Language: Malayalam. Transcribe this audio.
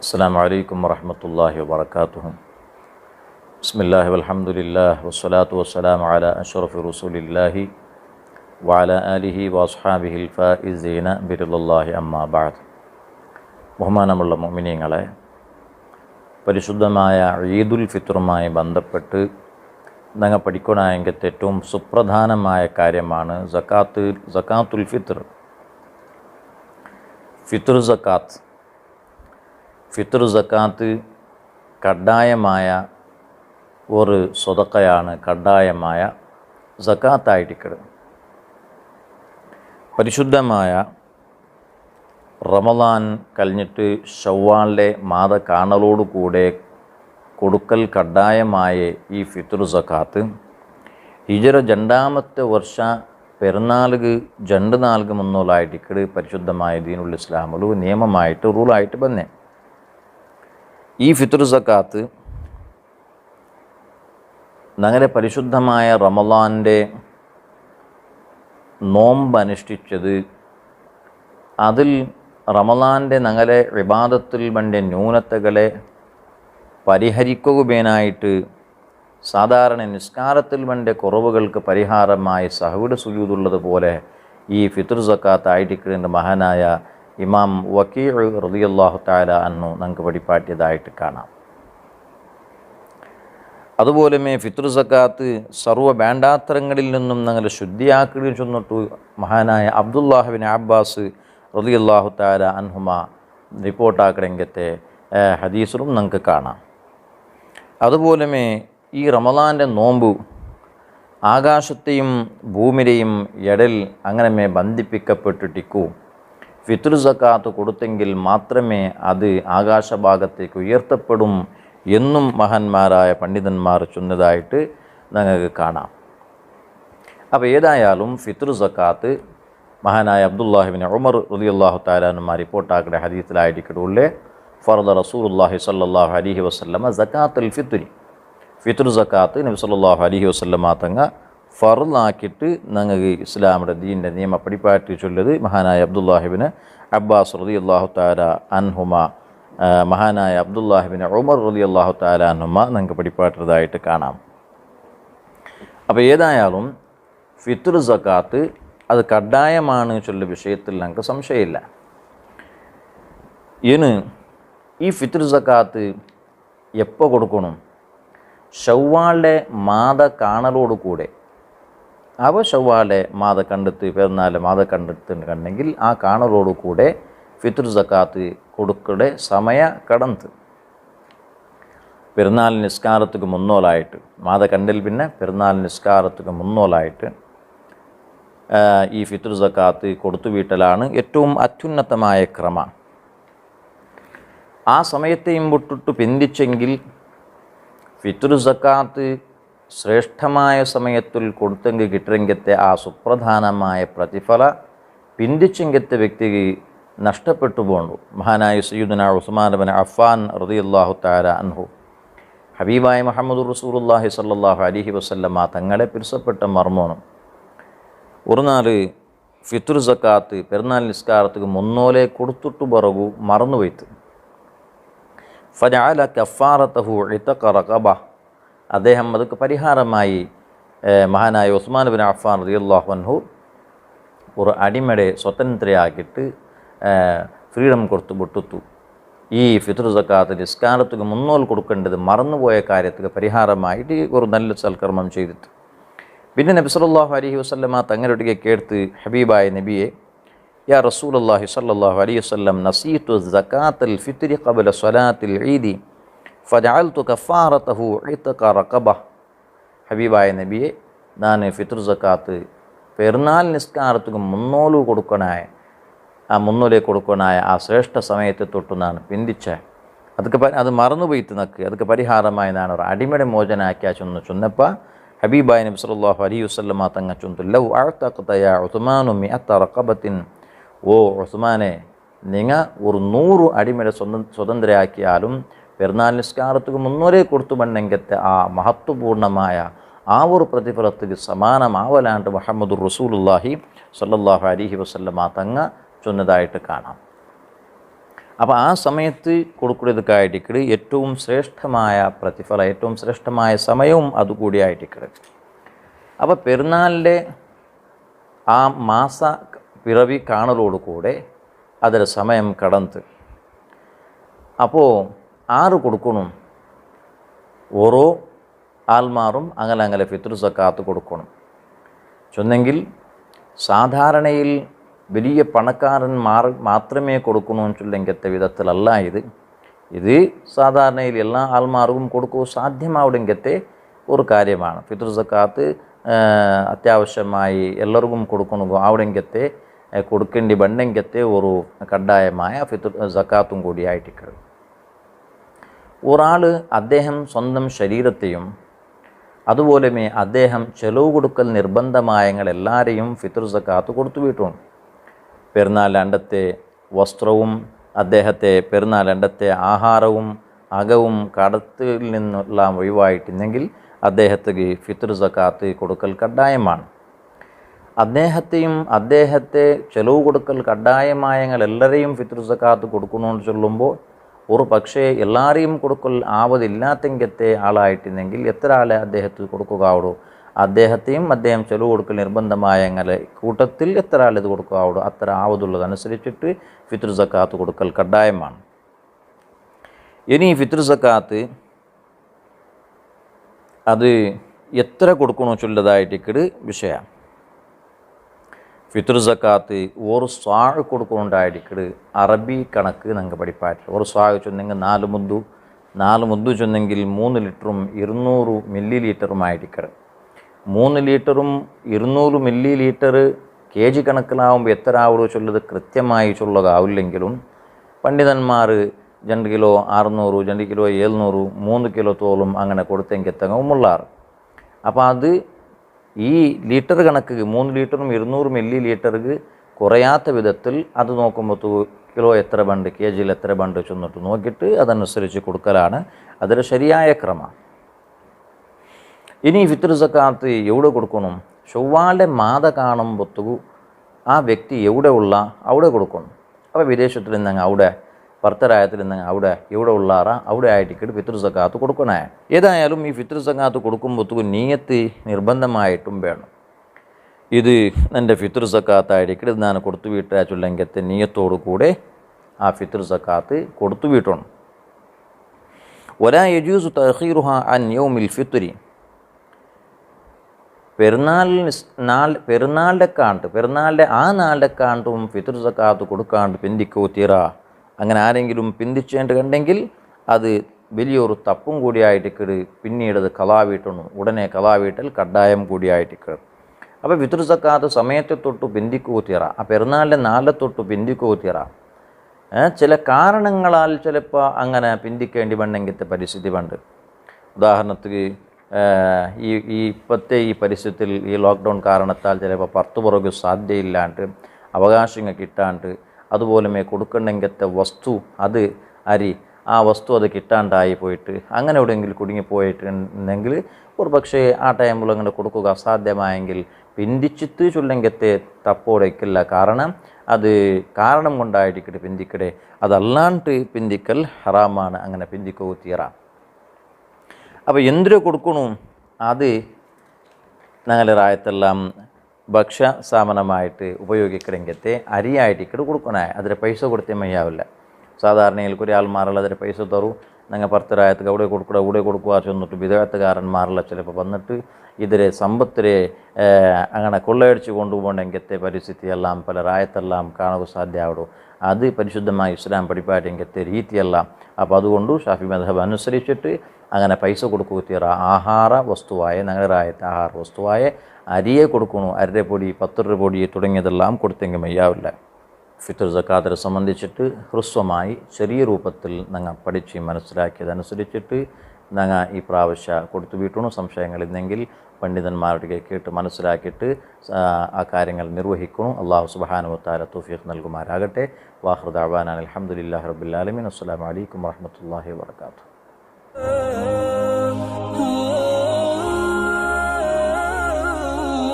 അസ്സലാമു അലൈക്കും വറഹ്മത്തുള്ളാഹി വബറകാതുഹു. ബിസ്മില്ലാഹി വൽഹംദുലില്ലാഹി വസ്സലാത്തു വസ്സലാമു അലാ അഷ്റഫി റസൂലില്ലാഹി വഅലാ ആലിഹി വഅസ്ഹാബിഹിൽ ഫായിസീന ബിറിളല്ലാഹി അമ്മാ ബഅദ്. ബഹുമാനമുള്ള മുഅ്മിനീങ്ങളെ, പരിശുദ്ധമായ ഈദുൽ ഫിത്റുമായി ബന്ധപ്പെട്ട് ഞങ്ങൾ പഠിക്കണമെങ്കിൽ ഏറ്റവും സുപ്രധാനമായ കാര്യമാണ് സക്കാത്തുൽ ഫിത്ർ. ഫിത്ർ സക്കാത്ത് കഡായമായ ഒരു സ്വതക്കയാണ്, കഡായമായ സക്കാത്തായിരിക്കണം. പരിശുദ്ധമായ റമദാൻ കഴിഞ്ഞിട്ട് ഷവ്വാലിലെ മാത കാണലോടുകൂടെ കൊടുക്കൽ കഡായമായ ഈ ഫിത്ർ സക്കാത്ത് ഹിജറ രണ്ടാമത്തെ വർഷ പെരുന്നാൾക്ക് 2 നാൾക്ക് മുന്നോളായിട്ട് പരിശുദ്ധമായ ദീനുൽ ഇസ്ലാമിൽ നിയമമായിട്ട് റൂളായിട്ട് വന്നേ. ഈ ഫിത്ർ സക്കാത്ത് ഞങ്ങളുടെ പരിശുദ്ധമായ റമദാൻ്റെ നോമ്പ് അനുഷ്ഠിച്ചത്, അതിൽ റമദാൻ്റെ ഞങ്ങളുടെ ഇബാദത്തിൽ വേണ്ട ന്യൂനതകളെ പരിഹരിക്കുകയായിട്ട് സാധാരണ നിസ്കാരത്തിൽ വേണ്ട കുറവുകൾക്ക് പരിഹാരമായി സഹവിട് സുജൂദുള്ളതുപോലെ ഈ ഫിത്ർ സക്കാത്ത് ആയിരിക്കുന്ന മഹാനായ ഇമാം വക്കീ റളിയല്ലാഹു തആല അൻഹു നമുക്ക് പഠിപ്പാട്ടിയതായിട്ട് കാണാം. അതുപോലെ ഫിത്ർ സക്കാത്ത് സർവ്വ വേണ്ടാത്തരങ്ങളിൽ നിന്നും ഞങ്ങൾ ശുദ്ധിയാക്കുകയും ചെന്നിട്ടു മഹാനായ അബ്ദുല്ലാഹ് ബിൻ അബ്ബാസ് റളിയല്ലാഹു തആല അൻഹുമ റിപ്പോർട്ടാക്കണമെങ്കത്തെ ഹദീസിലും നമുക്ക് കാണാം. അതുപോലെ ഈ റമദാൻ്റെ നോമ്പ് ആകാശത്തെയും ഭൂമിയെയും ഇടയിൽ അങ്ങനെ ബന്ധിപ്പിക്കപ്പെട്ടിട്ടിക്കൂ. ഫിത്ർ സക്കാത്ത് കൊടുത്തെങ്കിൽ മാത്രമേ അത് ആകാശഭാഗത്തേക്ക് ഉയർത്തപ്പെടും എന്നും മഹാന്മാരായ പണ്ഡിതന്മാർ ചൊന്നതായിട്ട് ഞങ്ങൾക്ക് കാണാം. അപ്പോൾ ഏതായാലും ഫിത്ർ സക്കാത്ത് മഹാനായ അബ്ദുല്ലാഹി ബിൻ ഉമർ റളിയല്ലാഹു തആല അൻഹു റിപ്പോർട്ടാക്കുന്ന ഹദീസിലായിരിക്കട്ടെ, ഫർദ റസൂലുള്ളാഹി സ്വല്ലല്ലാഹു അലൈഹി വസല്ലമ സക്കാത്തുൽ ഫിത്രി, ഫിത്ർ സക്കാത്ത് നബി സല്ലല്ലാഹു അലൈഹി വസല്ലമ തങ്ങ ഫർളാക്കിയിട്ട് ഞങ്ങൾക്ക് ഇസ്ലാമിൻ്റെ ദീനിൻ്റെ നിയമ പഠിപ്പാറ്റി ചൊല്ലത് മഹാനായ അബ്ദുല്ലാഹി ബിൻ അബ്ബാസ് റളിയല്ലാഹു തആല അൻഹുമ, മഹാനായ അബ്ദുല്ലാഹി ബിൻ ഉമർ റളിയല്ലാഹു തആല അൻഹുമ ഞങ്ങൾക്ക് പഠിപ്പാറ്റതായിട്ട് കാണാം. അപ്പോൾ ഏതായാലും ഫിത്ർ സക്കാത്ത് അത് കഡായമാണ് ചൊല്ല വിഷയത്തിൽ ഞങ്ങൾക്ക് സംശയമില്ല. ഈ ഫിത്ർ സക്കാത്ത് എപ്പോൾ കൊടുക്കണം? ഷവ്വാലിൻ്റെ മാത കാണലോടുകൂടെ. അപ്പോൾ ഷവ്വാലിലെ മാത കണ്ടെത്തി പെരുന്നാൾ മാത കണ്ടെത്തുന്നുണ്ടെങ്കിൽ ആ കാണലോടുകൂടെ ഫിത്ർ സക്കാത്ത് കൊടുക്കടെ സമയ കടന്ന് പെരുന്നാൾ നിസ്കാരத்துக்கு മുന്നോലായിട്ട് മാത കണ്ടിൽ പിന്നെ പെരുന്നാൾ നിസ്കാരத்துக்கு മുന്നോലായിട്ട് ഈ ഫിത്ർ സക്കാത്ത് കൊടുത്തു വീട്ടലാണ് ഏറ്റവും അത്യുന്നതമായ ക്രമം. ആ സമയത്തെയും വിട്ടിട്ട് പിന്തിച്ചെങ്കിൽ ഫിത്ർ സക്കാത്ത് ശ്രേഷ്ഠമായ സമയത്തിൽ കൊടുത്തെങ്കിൽ കിട്ടുമെങ്കത്തെ ആ സുപ്രധാനമായ പ്രതിഫല പിന്തിച്ചെങ്കത്തെ വ്യക്തിക്ക് നഷ്ടപ്പെട്ടു പോകണ്ടു. മഹാനായ സയ്യിദുനാ ഉസ്മാൻ ബിൻ അഫ്ഫാൻ റളിയല്ലാഹു തആല അൻഹു ഹബീബായ മുഹമ്മദ് റസൂലുള്ളാഹി സ്വല്ലല്ലാഹു അലൈഹി വസല്ലമ തങ്ങളെ പിരിസപ്പെട്ട മർമ്മോണം ഒരു നാല് ഫിത്ർ സക്കാത്ത് പെരുന്നാൾ നിസ്കാരத்துக்கு മുന്നോലെ കൊടുത്തിട്ട് പിറകു മറന്നുപോയിട്ട് ഫജഅല കഫാറതഹു ഇതഖ റഖബ, അദ്ദേഹം അതൊക്കെ പരിഹാരമായി മഹാനായ ഉസ്മാൻ ബിൻ അഫ്ഫാൻ റളിയല്ലാഹു അൻഹു ഒരു അടിമയുടെ സ്വതന്ത്രയാക്കിയിട്ട് ഫ്രീഡം കൊടുത്തു വിട്ടുത്തു. ഈ ഫിത്ർ സക്കാത്ത് നിസ്കാരத்துக்கு മുന്നോൽ കൊടുക്കേണ്ടത് മറന്നുപോയ കാര്യത്തിന് പരിഹാരമായിട്ട് ഒരു നല്ല സൽക്കർമ്മം ചെയ്തിട്ട് പിന്നെ നബി സല്ലല്ലാഹു അലൈഹി വസല്ലമ തങ്ങളുടെ കേട്ട്, ഹബീബായ നബിയെ, യാ റസൂലുള്ളാഹി സ്വല്ലല്ലാഹു അലൈഹി വസല്ലം, നസീതു സക്കാത്തുൽ ഫിത്രി ഖബല സ്വലാത്തിൽ ഈദി ഫജഅൽതു കഫാറതഹു ഇതഖ റഖബ. ഹബീബായ നബിയെ, ഞാൻ ഫിത്ർ സക്കാത്ത് പെരുന്നാൾ നിസ്കാരத்துக்கு മുന്നോലു കൊടുക്കണായ ആ ശ്രേഷ്ഠ സമയത്തെ തൊട്ട് ഞാൻ പിന്തിച്ച അത് മറന്നുപോയിട്ട് നക്ക് അതൊക്കെ പരിഹാരമായി ഞാൻ ഒരു അടിമയുടെ മോചനാക്കിയ ചൊന്നപ്പോൾ ഹബീബായ നബി സല്ലല്ലാഹു അലൈഹി വസല്ലമ തങ്ങ ചൊന്നു, ലൗ അഅതഖത യാ ഉസ്മാനു മിഅത റഖബത്തിൻ, ഓ ഉസ്മാനെ, നിങ്ങൾ ഒരു 100 അടിമയുടെ സ്വതന്ത്രയാക്കിയാലും പെരുന്നാൾ നിസ്കാരத்துக்கு മുന്നോരേ കൊടുത്തു ബണ്ടെങ്കത്തെ ആ മഹത്വപൂർണ്ണമായ ആ ഒരു പ്രതിഫലത്തിന് സമാനമാവലാണ്ട് മുഹമ്മദുർ റസൂലുള്ളാഹി സ്വല്ലല്ലാഹു അലൈഹി വസല്ലമ തങ്ങ ചൊന്നതായിട്ട് കാണാം. അപ്പോൾ ആ സമയത്ത് കൊടുക്കുന്നതൊക്കെയായിട്ടിക്കട് ഏറ്റവും ശ്രേഷ്ഠമായ പ്രതിഫലം, ഏറ്റവും ശ്രേഷ്ഠമായ സമയവും അതുകൂടിയായിട്ടിക്കട്. അപ്പോൾ പെരുന്നാളിൻ്റെ ആ മാസ പിറവി കാണലോടുകൂടെ അതിൻ്റെ സമയം കടന്ന് അപ്പോൾ ആറ് കൊടുക്കണം, ഓരോ ആൾമാറും അങ്ങനെ ഫിത്ർ സക്കാത്ത് കൊടുക്കണം. ചൊന്നെങ്കിൽ സാധാരണയിൽ വലിയ പണക്കാരന്മാർ മാത്രമേ കൊടുക്കണമെന്ന് ചൊല്ലെങ്കത്തെ വിധത്തിലല്ല ഇത് സാധാരണയിൽ എല്ലാ ആൾമാർക്കും കൊടുക്കുക സാധ്യമാവുടെങ്കത്തെ ഒരു കാര്യമാണ്. ഫിത്ർ സക്കാത്ത് അത്യാവശ്യമായി എല്ലാവർക്കും കൊടുക്കണോ അവിടെങ്കത്തെ കൊടുക്കേണ്ടി ബണ്ടെങ്കത്തെ ഒരു കഡായമായ ഫിത്ർ സക്കാത്തും കൂടിയായിട്ടിക്കത്. ഒരാൾ അദ്ദേഹം സ്വന്തം ശരീരത്തെയും അതുപോലെ അദ്ദേഹം ചെലവ് കൊടുക്കൽ നിർബന്ധമായങ്ങൾ എല്ലാവരെയും ഫിത്ർ സക്കാത്ത് കൊടുത്തു വീട്ടും. പെരുന്നാളണ്ടത്തെ വസ്ത്രവും അദ്ദേഹത്തെ പെരുന്നാളണ്ടത്തെ ആഹാരവും അകവും കടത്തിൽ നിന്നെല്ലാം ഒഴിവായിട്ടുണ്ടെങ്കിൽ അദ്ദേഹത്തിന് ഫിത്ർ സക്കാത്ത് കൊടുക്കൽ കഡായമാണ്. അദ്ദേഹത്തെ ചെലവ് കൊടുക്കൽ കഡായമായങ്ങൾ എല്ലാവരെയും ഫിത്ർ സക്കാത്ത് കൊടുക്കണമെന്ന് ചൊല്ലുമ്പോൾ ഒരു പക്ഷേ എല്ലാവരെയും കൊടുക്കൽ ആവതില്ലാത്തെങ്കത്തെ ആളായിട്ടുണ്ടെങ്കിൽ എത്ര ആളെ അദ്ദേഹത്തിന് കൊടുക്കുകയാവോ, അദ്ദേഹം ചെലവ് കൊടുക്കൽ നിർബന്ധമായങ്ങളെ കൂട്ടത്തിൽ എത്ര ആളിത് കൊടുക്കുകയാവോ അത്ര ആവതുള്ളതനുസരിച്ചിട്ട് ഫിത്ർ സക്കാത്ത് കൊടുക്കൽ കഡായമാണ്. ഇനി ഫിത്ർ സക്കാത്ത് അത് എത്ര കൊടുക്കണോ ചൊല്ലതായിട്ടിക്കട് വിഷയമാണ്. ഫിത്ർ സക്കാത്ത് ഒരു സ്വാഴ് കൊടുക്കുന്നുണ്ടായിട്ടിക്കട് അറബി കണക്ക് ഞങ്ങൾക്ക് പഠിപ്പായിട്ട്. ഒരു സ്വാഴ് ചൊന്നെങ്കിൽ 4 മുദ്ദു ചൊന്നെങ്കിൽ 3 ലിറ്ററും 200 മില്ലി ലിറ്ററുമായിട്ടിക്കട്. 3 ലിറ്ററും 200 മില്ലി ലിറ്റർ kg കണക്കിലാവുമ്പോൾ എത്ര ആവുള്ളൂ ചൊല്ലത് കൃത്യമായി ചൊല്ലുകയാവില്ലെങ്കിലും പണ്ഡിതന്മാർ 2 കിലോ 600, 2 കിലോ 700, 3 കിലോ തോളും അങ്ങനെ കൊടുത്തെങ്കെത്തങ്ങവും ഉള്ളാറ്. അപ്പോൾ അത് ഈ ലിറ്റർ കണക്ക് 3 ലിറ്ററും 200 മില്ലി ലിറ്റർക്ക് കുറയാത്ത വിധത്തിൽ അത് നോക്കുമ്പോൾ കിലോ എത്ര ബണ്ട്, kgയിൽ എത്ര ബണ്ട് ചെന്നിട്ട് നോക്കിയിട്ട് അതനുസരിച്ച് കൊടുക്കലാണ് അതിൻ്റെ ശരിയായ ക്രമം. ഇനി ഫിത്ർ സക്കാത്ത് എവിടെ കൊടുക്കണം? ചൊവ്വാലിൻ്റെ മാത കാണുമ്പോഴത്തേക്കും ആ വ്യക്തി അവിടെ കൊടുക്കണം. അപ്പോൾ വിദേശത്തിൽ നിന്നങ്ങ് അവിടെ ഭർത്തരായത്തിൽ നിന്നങ്ങ് എവിടെ ഉള്ളാറാ അവിടെ ആയിട്ടിട്ട് ഫിത്ർ സക്കാത്ത് കൊടുക്കണേ. ഏതായാലും ഈ ഫിത്ർ സക്കാത്ത് കൊടുക്കുമ്പോഴത്തേക്കും നീയത്ത് നിർബന്ധമായിട്ടും വേണം. ഇത് എൻ്റെ ഫിത്ർ സക്കാത്തായിരിക്കും ഞാൻ കൊടുത്തു വീട്ടാ ചൊല്ലെങ്കത്തെ നീയത്തോടു കൂടെ ആ ഫിത്ർ സക്കാത്ത് കൊടുത്തു വീട്ടണം. വലാ യജൂസു തഖീറുഹ അൻ യൗമിൽ ഫിത്രി. പെരുന്നാളിൻ്റെ ആ നാളിൻ്റെ കാണ്ടും ഫിത്ർ സക്കാത്ത് കൊടുക്കാണ്ട് പിന്തിക്കോ തീറ. അങ്ങനെ ആരെങ്കിലും പിന്തിച്ചേണ്ട കണ്ടെങ്കിൽ അത് വലിയൊരു തപ്പും കൂടിയായിട്ടിക്കട് പിന്നീട് അത് കലാവീട്ടണം. ഉടനെ കലാവീട്ടൽ കഡായം കൂടിയായിട്ടിക്കട്. അപ്പോൾ ഫിത്ർ സക്കാത്ത് സമയത്തെ തൊട്ട് പിന്തിക്കോ തീറ, ആ പെരുന്നാളിൻ്റെ നാളിലെ തൊട്ട് പിന്തിക്കോ തീറ. ചില കാരണങ്ങളാൽ ചിലപ്പോൾ അങ്ങനെ പിന്തിക്കേണ്ടി വന്നെങ്കിലത്തെ പരിസ്ഥിതി ഉണ്ട്. ഉദാഹരണത്തിന് ഇപ്പോഴത്തെ ഈ പരിസ്ഥിതിയിൽ ഈ ലോക്ക്ഡൗൺ കാരണത്താൽ ചിലപ്പോൾ പുറത്തു പുറകെ സാധ്യതയില്ലാണ്ട് അവകാശങ്ങൾ കിട്ടാണ്ട് അതുപോലെ കൊടുക്കണമെങ്കിലത്തെ വസ്തു അത് ആ വസ്തു അത് കിട്ടാണ്ടായി പോയിട്ട് അങ്ങനെ എവിടെയെങ്കിലും കുടുങ്ങിപ്പോയിട്ടുണ്ടെങ്കിൽ ഒരു പക്ഷേ ആ ടൈമിൽ അങ്ങനെ കൊടുക്കുക അസാധ്യമായെങ്കിൽ പിന്തിച്ചിട്ട് ചൊല്ലെങ്കത്തെ തപ്പോടേക്കില്ല. കാരണം കൊണ്ടായിരിക്കട്ടെ പിന്തിക്കടെ, അതല്ലാണ്ട് പിന്തിക്കൽ ഹറാമാണ്. അങ്ങനെ പിന്തിക്കോ തീറ. അപ്പോൾ എന്തിനു കൊടുക്കണു? അത് ഞങ്ങളുടെ റായത്തെല്ലാം ഭക്ഷ്യ സാധനമായിട്ട് ഉപയോഗിക്കണമെങ്കിലത്തെ അരിയായിട്ടിക്കട് കൊടുക്കണേ. അതിന് പൈസ കൊടുത്തേ മയ്യാവില്ല. സാധാരണയിൽ കുറേ ആൾമാരുള്ള അതിന് പൈസ തരും, ഞങ്ങൾ ഭർത്തരായത്ത് അവിടെ കൊടുക്കുക ചെന്നിട്ട് വിധേയത്തുകാരന്മാരുള്ള ചിലപ്പോൾ വന്നിട്ട് ഇതിരെ സമ്പത്തിരെ അങ്ങനെ കൊള്ളയടിച്ച് കൊണ്ടുപോകണമെങ്കിലത്തെ പരിസ്ഥിതിയെല്ലാം പല റായത്തെല്ലാം കാണുക സാധ്യമാവുള്ളൂ. അത് പരിശുദ്ധമായ ഇസ്ലാം പഠിപ്പാട്ടെങ്കിലത്തെ രീതിയല്ല. അപ്പോൾ അതുകൊണ്ട് ഷാഫി മദ്ഹബ് അനുസരിച്ചിട്ട് അങ്ങനെ പൈസ കൊടുക്കുക തീറ. ആഹാര വസ്തുവായ ഞങ്ങളുടെ റായത്തെ ആഹാര വസ്തുവായ അരിയെ കൊടുക്കണു. അരിയുടെ പൊടി 10 രൂപ പൊടി തുടങ്ങിയതെല്ലാം കൊടുത്തെങ്കിൽ മയ്യാവില്ല. ഫിത്ർ സക്കാത്തിനെ സംബന്ധിച്ചിട്ട് ഹ്രസ്വമായി ചെറിയ രൂപത്തിൽ ഞങ്ങൾ പഠിച്ച് മനസ്സിലാക്കിയതനുസരിച്ചിട്ട് ഞങ്ങൾ ഈ പ്രാവശ്യം കൊടുത്തു വീട്ടണു. സംശയങ്ങളില്ലെങ്കിൽ പണ്ഡിതന്മാരുടെ കേട്ട് മനസ്സിലാക്കിയിട്ട് ആ കാര്യങ്ങൾ നിർവഹിക്കണം. അല്ലാഹു സുബ്ഹാനഹു വ തആല തൗഫീഖ് നൽകുമാറാകട്ടെ. വാഖിറു ദഅവാനാ അൽഹംദുലില്ലാഹി റബ്ബിൽ ആലമീൻ. അസ്സലാമു അലൈക്കും വറഹ്മത്തുള്ളാഹി വബറകാതുഹു.